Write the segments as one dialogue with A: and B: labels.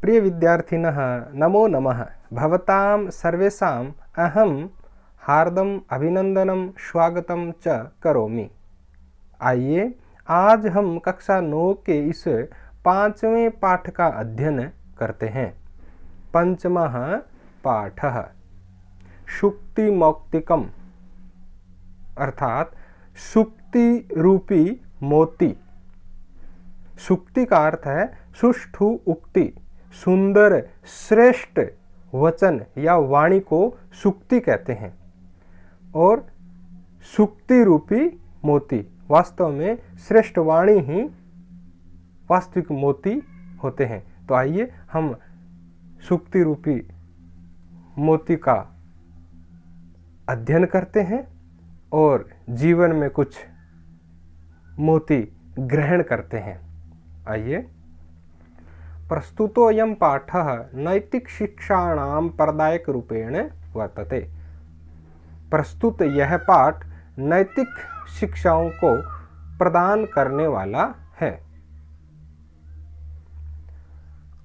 A: प्रिय विद्यार्थिनः नमो नमः। भवतां सर्वेषाम् अहं हार्दम अभिनंदनम स्वागतम च करोमि। आइए आज हम कक्षा 9 के इस 5वें पाठ का अध्ययन करते हैं। पंचमः पाठः सुक्ति मौक्तिकम अर्थात सुक्ति रूपी मोती। सुक्ति का अर्थ है सुष्ठु उक्ति, सुंदर श्रेष्ठ वचन या वाणी को सुक्ति कहते हैं। और सुक्ति रूपी मोती, वास्तव में श्रेष्ठ वाणी ही वास्तविक मोती होते हैं। तो आइए हम सुक्ति रूपी मोती का अध्ययन करते हैं और जीवन में कुछ मोती ग्रहण करते हैं। आइए, प्रस्तुतोऽयं पाठः नैतिक शिक्षाणां प्रदायक रूपेण वर्तते। प्रस्तुत यह पाठ नैतिक शिक्षाओं को प्रदान करने वाला है।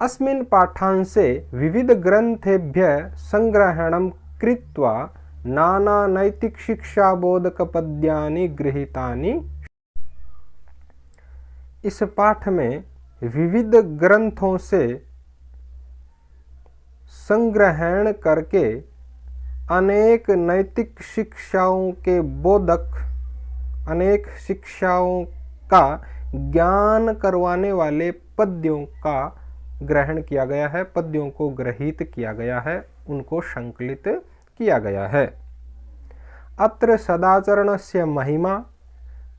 A: अस्मिन् पाठांशे विविध ग्रंथेभ्यः संग्रहणं कृत्वा नाना नैतिक शिक्षा बोधक पद्यानि गृहीतानि। इस पाठ में विविध ग्रंथों से संग्रहण करके अनेक नैतिक शिक्षाओं के बोधक, अनेक शिक्षाओं का ज्ञान करवाने वाले पद्यों का ग्रहण किया गया है, पद्यों को ग्रहीत किया गया है, उनको संकलित किया गया है। अत्र सदाचरणस्य महिमा,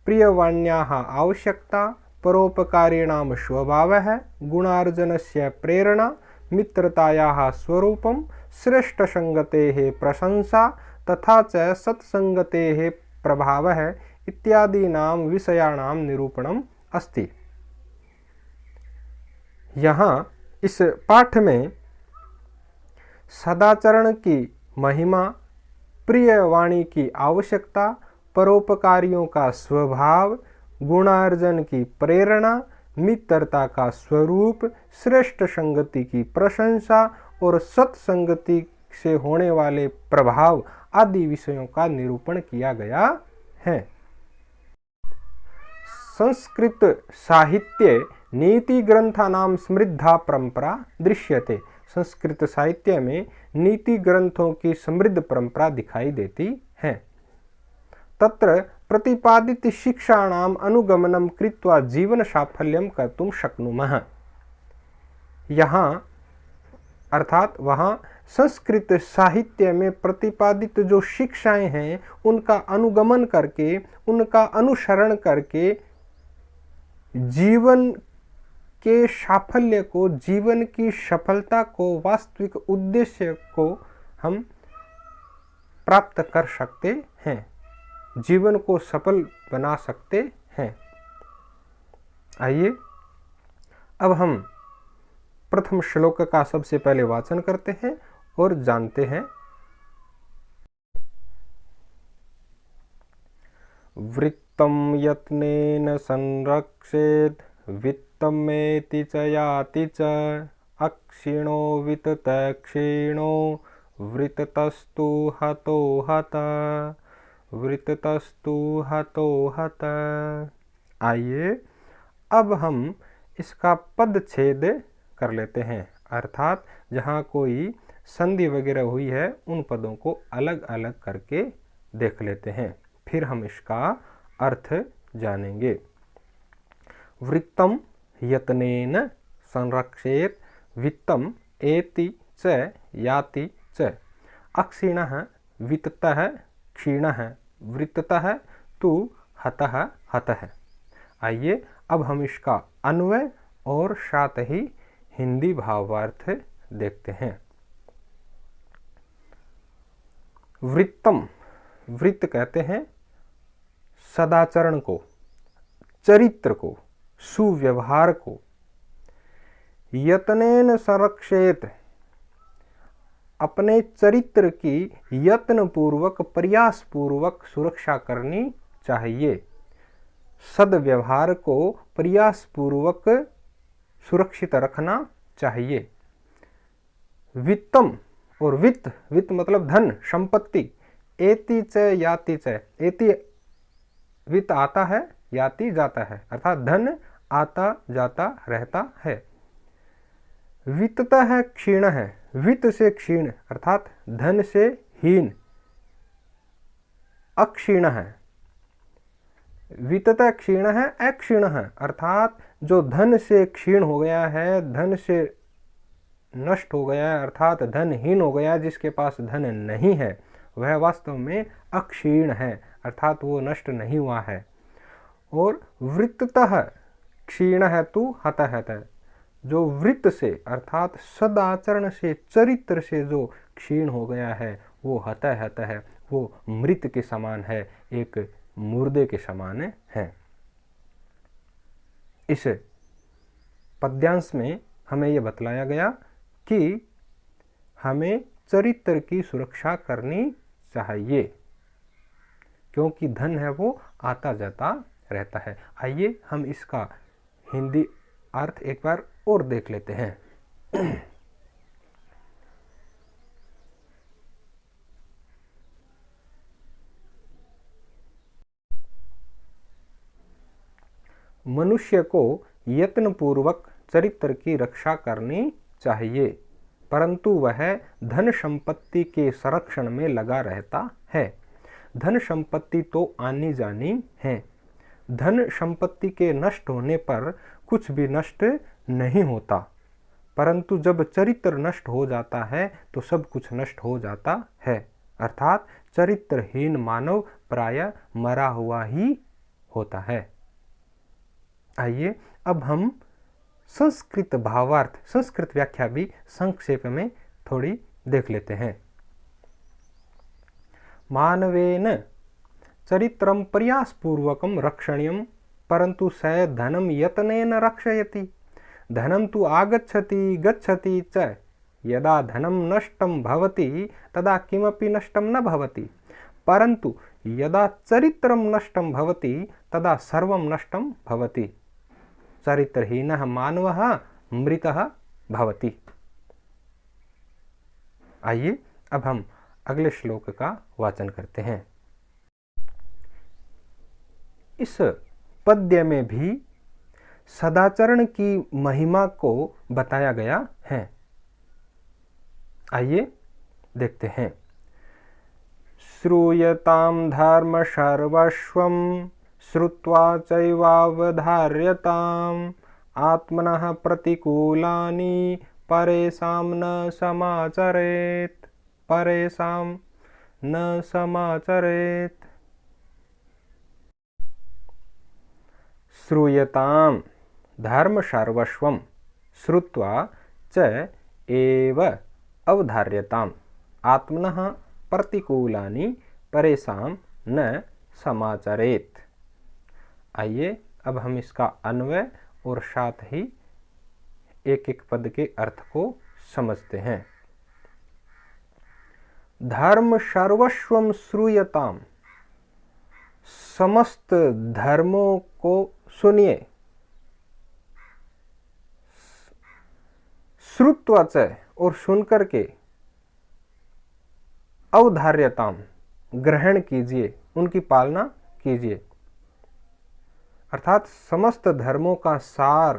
A: प्रियवाण्याः आवश्यकता, परोपकारिणां स्वभावः, गुणार्जनस्य प्रेरणा, मित्रतायाः स्वरूपं, श्रेष्ठसंगतेः प्रशंसा तथा च सत्संगतेः प्रभावः इत्यादीनां विषयाणां निरूपणम् अस्ति। यहाँ इस पाठ में सदाचरण की महिमा, प्रिय वाणी की आवश्यकता, परोपकारियों का स्वभाव, गुणार्जन की प्रेरणा, मित्रता का स्वरूप, श्रेष्ठ संगति की प्रशंसा और सत्संगति से होने वाले प्रभाव आदि विषयों का निरूपण किया गया है। संस्कृत साहित्ये नीति ग्रंथानां समृद्धा परंपरा दृश्यते। संस्कृत साहित्य में नीति ग्रंथों की समृद्ध परंपरा दिखाई देती है। तत्र प्रतिपादित शिक्षाणाम अनुगमनम कृत्वा जीवन साफल्यम कर्तुम शक्नुमः। यहाँ अर्थात वहाँ संस्कृत साहित्य में प्रतिपादित जो शिक्षाएं हैं उनका अनुगमन करके, उनका अनुसरण करके जीवन के साफल्य को, जीवन की सफलता को, वास्तविक उद्देश्य को हम प्राप्त कर सकते हैं, जीवन को सफल बना सकते हैं। आइए अब हम प्रथम श्लोक का सबसे पहले वाचन करते हैं और जानते हैं। वृत्तं यत्नेन संरक्षेत् वित्तमेति च याति च अक्षीणो वितत क्षीणो वृत्तस्तु हतो हत वृत्तस्तु हतो हत। आइए अब हम इसका पद छेद कर लेते हैं, अर्थात जहाँ कोई संधि वगैरह हुई है उन पदों को अलग अलग करके देख लेते हैं, फिर हम इसका अर्थ जानेंगे। वृत्तम यत्नेन संरक्षेत वित्तम एति च याति च अक्षीणः वित्तः क्षीणः वृत्ततः तु हतः हतः। आइए अब हम इसका अन्वय और साथ ही हिंदी भावार्थ देखते हैं। वृत्तम, वृत्त कहते हैं सदाचरण को, चरित्र को, सुव्यवहार को। यत्नेन संरक्षेत, अपने चरित्र की यत्न पूर्वक, प्रयास पूर्वक सुरक्षा करनी चाहिए। सद्व्यवहार को प्रयास पूर्वक सुरक्षित रखना चाहिए। वित्तम और वित्त, वित्त मतलब धन, संपत्ति, एति च याति च, एति वित्त आता है, याति जाता है, अर्थात धन आता जाता रहता है। वित्ततः क्षीण है, वित्त से क्षीण अर्थात धन से हीन, अक्षीण है। वित्ततः क्षीण है, अक्षीण है अर्थात जो धन से क्षीण हो गया है, धन से नष्ट हो गया है, अर्थात धनहीन हो गया, जिसके पास धन नहीं है वह वास्तव में अक्षीण है, अर्थात वो नष्ट नहीं हुआ है। और वृत्ततः क्षीण है तू हतः है, जो वृत्त से अर्थात सदाचरण से, चरित्र से जो क्षीण हो गया है वो हतः है, वो मृत के समान है, एक मुर्दे के समान है। इस पद्यांश में हमें यह बतलाया गया कि हमें चरित्र की सुरक्षा करनी चाहिए, क्योंकि धन है वो आता जाता रहता है। आइए हम इसका हिंदी अर्थ एक बार और देख लेते हैं। मनुष्य को यत्नपूर्वक चरित्र की रक्षा करनी चाहिए, परंतु वह धन संपत्ति के संरक्षण में लगा रहता है। धन संपत्ति तो आनी जानी है, धन संपत्ति के नष्ट होने पर कुछ भी नष्ट नहीं होता, परंतु जब चरित्र नष्ट हो जाता है तो सब कुछ नष्ट हो जाता है, अर्थात चरित्रहीन मानव प्रायः मरा हुआ ही होता है। आइए अब हम संस्कृत भावार्थ, संस्कृत व्याख्या भी संक्षेप में थोड़ी देख लेते हैं। मानवेन चरित्रं प्रयासपूर्वकं रक्षणीयं, परंतु स धनं यत्नेन रक्षयति। धनं तु आगच्छति गच्छति च, यदा धनं नष्टं भवति तदा किमपि नष्टं न भवति, परंतु यदा चरित्रं नष्टं भवति तदा सर्वं नष्टं भवति। चरित्रहीनः मानवः मृतः भवति। आइए अब हम अगले श्लोक का वाचन करते हैं। इस पद्य में भी सदाचरण की महिमा को बताया गया है। आइए देखते हैं। श्रूयतां धर्म सर्वस्वं श्रुत्वा चैवावधार्यताम्, आत्मनः प्रतिकूलानि परेषां न समाचरेत्, परेषां न समाचरेत्। श्रूयतां धर्म सर्वस्वं श्रुत्वा च एव अवधार्यताम्, आत्मनः प्रतिकूलानि परेषां न समाचरेत्। आइए अब हम इसका अन्वय और साथ ही एक एक पद के अर्थ को समझते हैं। धर्म सर्वस्वं श्रूयताम, समस्त धर्मों को सुनिए। श्रुत्वा च, और सुनकर के, अवधार्यताम, ग्रहण कीजिए, उनकी पालना कीजिए। अर्थात समस्त धर्मों का सार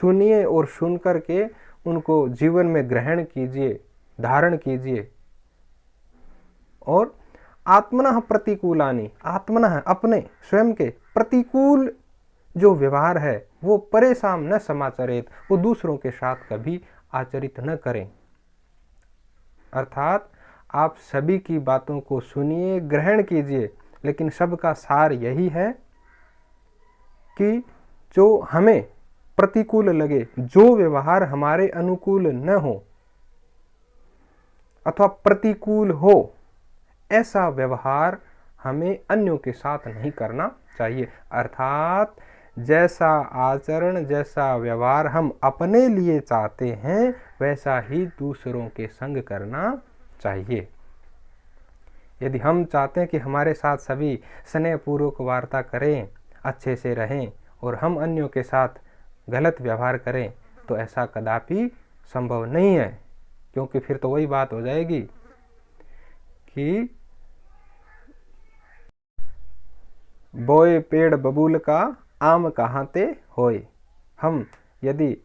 A: सुनिए और सुनकर के उनको जीवन में ग्रहण कीजिए, धारण कीजिए। और आत्मनः प्रतिकूलानि, आत्मनः अपने स्वयं के प्रतिकूल जो व्यवहार है वो परेशान न समाचरेत, वो दूसरों के साथ कभी आचरित न करें। अर्थात आप सभी की बातों को सुनिए, ग्रहण कीजिए, लेकिन सबका सार यही है कि जो हमें प्रतिकूल लगे, जो व्यवहार हमारे अनुकूल न हो अथवा प्रतिकूल हो, ऐसा व्यवहार हमें अन्यों के साथ नहीं करना चाहिए। अर्थात जैसा आचरण, जैसा व्यवहार हम अपने लिए चाहते हैं वैसा ही दूसरों के संग करना चाहिए। यदि हम चाहते हैं कि हमारे साथ सभी स्नेहपूर्वक वार्ता करें, अच्छे से रहें, और हम अन्यों के साथ गलत व्यवहार करें, तो ऐसा कदापि संभव नहीं है। क्योंकि फिर तो वही बात हो जाएगी कि बोए पेड़ बबूल का आम कहाँ ते होए। हम यदि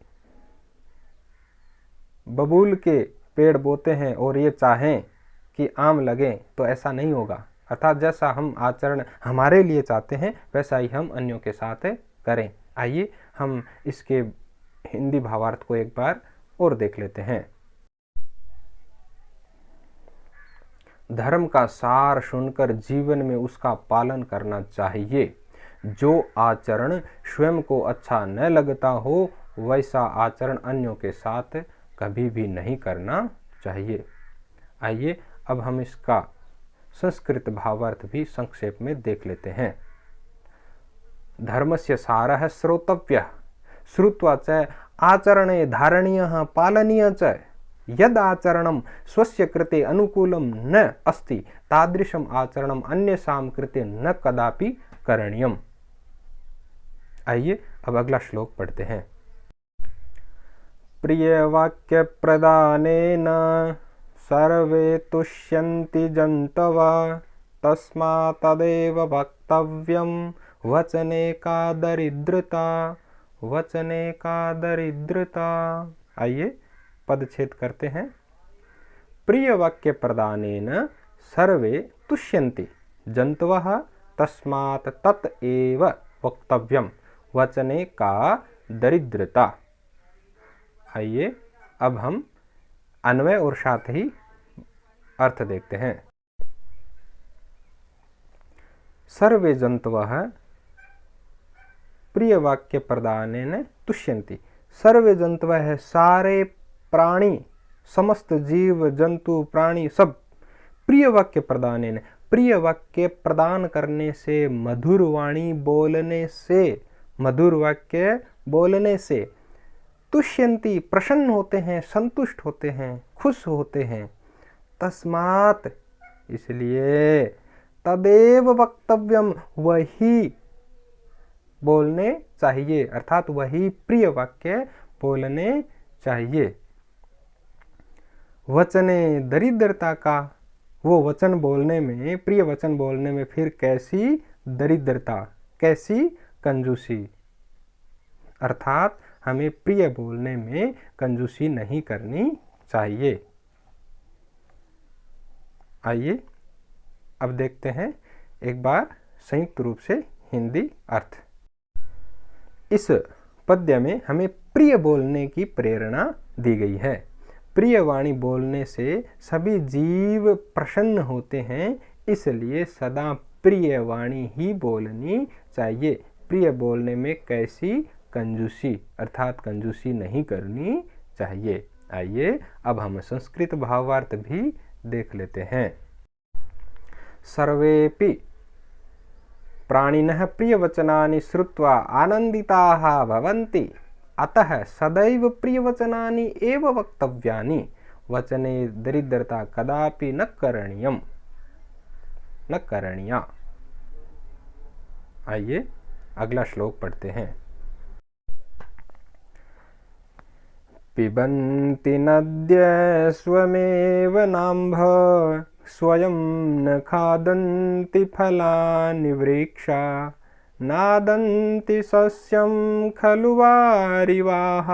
A: बबूल के पेड़ बोते हैं और ये चाहें कि आम लगे तो ऐसा नहीं होगा। अर्थात जैसा हम आचरण हमारे लिए चाहते हैं वैसा ही हम अन्यों के साथ करें। आइए हम इसके हिंदी भावार्थ को एक बार और देख लेते हैं। धर्म का सार सुनकर जीवन में उसका पालन करना चाहिए। जो आचरण स्वयं को अच्छा न लगता हो वैसा आचरण अन्यों के साथ कभी भी नहीं करना चाहिए। आइए अब हम इसका संस्कृत भावार्थ भी संक्षेप में देख लेते हैं। धर्मस्य सारः श्रोतव्यः श्रुत्वा च आचरणे धारणीयः पालनीयः च। यद आचरणं स्वस्य कृते अनुकूलं न अस्ति तादृशम् आचरणम् अन्येषां कृते न कदापि करणीयम्। आइए अब अगला श्लोक पढ़ते हैं। प्रिय वाक्य प्रदानेन सर्वे तुष्यन्ति जन्तवः तस्मात् तदेव वक्तव्यं वचने का दरिद्रता वचने का दरिद्रता। आइए पदच्छेद करते हैं। प्रिय वाक्य प्रदानेन सर्वे तुष्यन्ति जन्तवः तस्मात् तत् एव वक्तव्यं वचने का दरिद्रता। आइए अब हम अन्वय और साथ ही अर्थ देखते हैं। सर्वे जन्तवः प्रिय वाक्य प्रदानेन तुष्यन्ति। सर्वे जन्तवः है सारे प्राणी, समस्त जीव जंतु प्राणी सब प्रिय वाक्य प्रदानेन, प्रिय वाक्य प्रदान करने से, मधुर वाणी बोलने से, मधुर वाक्य बोलने से तुष्यन्ति प्रसन्न होते हैं, संतुष्ट होते हैं, खुश होते हैं। तस्मात् इसलिए तदेव वक्तव्यम वही बोलने चाहिए, अर्थात वही प्रिय वाक्य बोलने चाहिए। वचने दरिद्रता का, वो वचन बोलने में, प्रिय वचन बोलने में फिर कैसी दरिद्रता, कैसी कंजूसी, अर्थात हमें प्रिय बोलने में कंजूसी नहीं करनी चाहिए। आइए अब देखते हैं एक बार संयुक्त रूप से हिंदी अर्थ। इस पद्य में हमें प्रिय बोलने की प्रेरणा दी गई है। प्रिय वाणी बोलने से सभी जीव प्रसन्न होते हैं, इसलिए सदा प्रिय वाणी ही बोलनी चाहिए। प्रिय बोलने में कैसी कंजूसी, अर्थात कंजूसी नहीं करनी चाहिए। आइए अब हम संस्कृत भावार्थ भी देख लेते हैं। सर्वेपि प्राणिनः प्रियवचनानि श्रुत्वा आनन्दिताः भवन्ति, अतः सदैव प्रियवचनानि एव वक्तव्यानि, वचने दरिद्रता कदापि न करणीयम्, न करणीया। आइए अगला श्लोक पढ़ते हैं। पिबन्ति नद्यः स्वमेव नाम्भ स्वयं न खादन्ति फलानि वृक्षा नादन्ति सस्यं खलु वारिवाः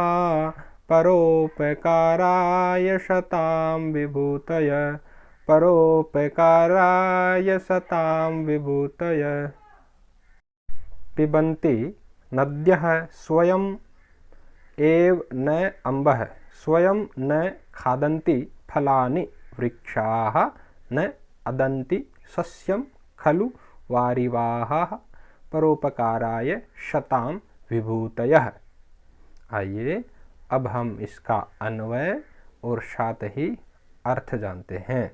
A: परोपकाराय शतां विभूतय, परोपकाराय शतां विभूतय। पिबन्ति नद्यः स्वयं एव न अम्बः स्वयं न खादन्ति फलानि वृक्षाः न अदन्ति सस्यं खलु वारिवाः परोपकाराय शतां विभूतयः। आइए अब हम इसका अन्वय और साथ ही अर्थ जानते हैं।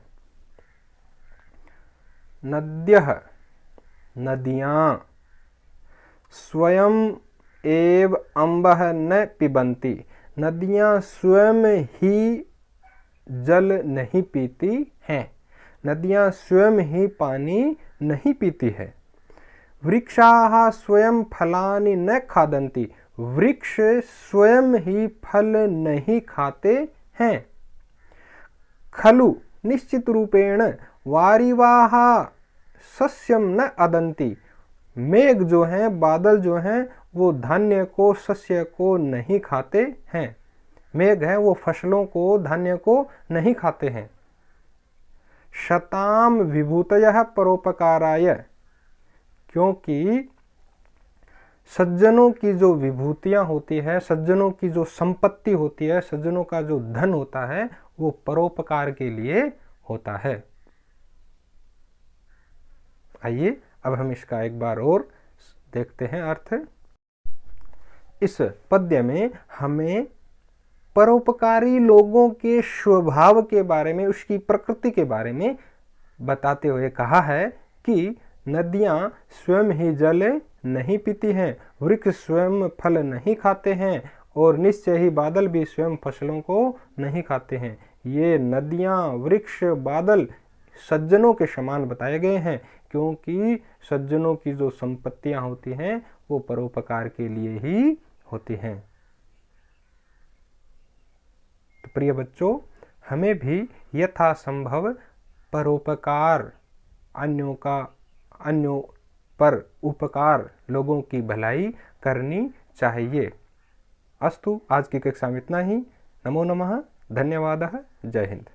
A: नद्यः नदियाँ, स्वयं एव अम्बः न पिबन्ति, नदियाँ स्वयं ही जल नहीं पीती हैं, नदियाँ स्वयं ही पानी नहीं पीती है। वृक्षाः स्वयं फलानि न खादन्ति, वृक्ष स्वयं ही फल नहीं खाते हैं। खलु निश्चित रूपेण वारिवाह सस्यम न अदंती। मेघ जो हैं, बादल जो हैं, वो धान्य को, सस्य को नहीं खाते हैं। मेघ है वो फसलों को, धान्य को नहीं खाते हैं। शताम विभूतयः परोपकाराय, क्योंकि सज्जनों की जो विभूतियां होती है, सज्जनों की जो संपत्ति होती है, सज्जनों का जो धन होता है, वो परोपकार के लिए होता है। आइए अब हम इसका एक बार और देखते हैं अर्थ। इस पद्य में हमें परोपकारी लोगों के स्वभाव के बारे में, उसकी प्रकृति के बारे में बताते हुए कहा है कि नदियां स्वयं ही जल नहीं पीती हैं, वृक्ष स्वयं फल नहीं खाते हैं, और निश्चय ही बादल भी स्वयं फसलों को नहीं खाते हैं। ये नदियां, वृक्ष, बादल सज्जनों के समान बताए गए हैं, क्योंकि सज्जनों की जो संपत्तियां होती हैं वो परोपकार के लिए ही होती हैं। तो प्रिय बच्चों, हमें भी यथासंभव परोपकार, अन्यों पर उपकार, लोगों की भलाई करनी चाहिए। अस्तु, आज की कक्षा में इतना ही। नमो नमः, धन्यवादः, जय हिंद।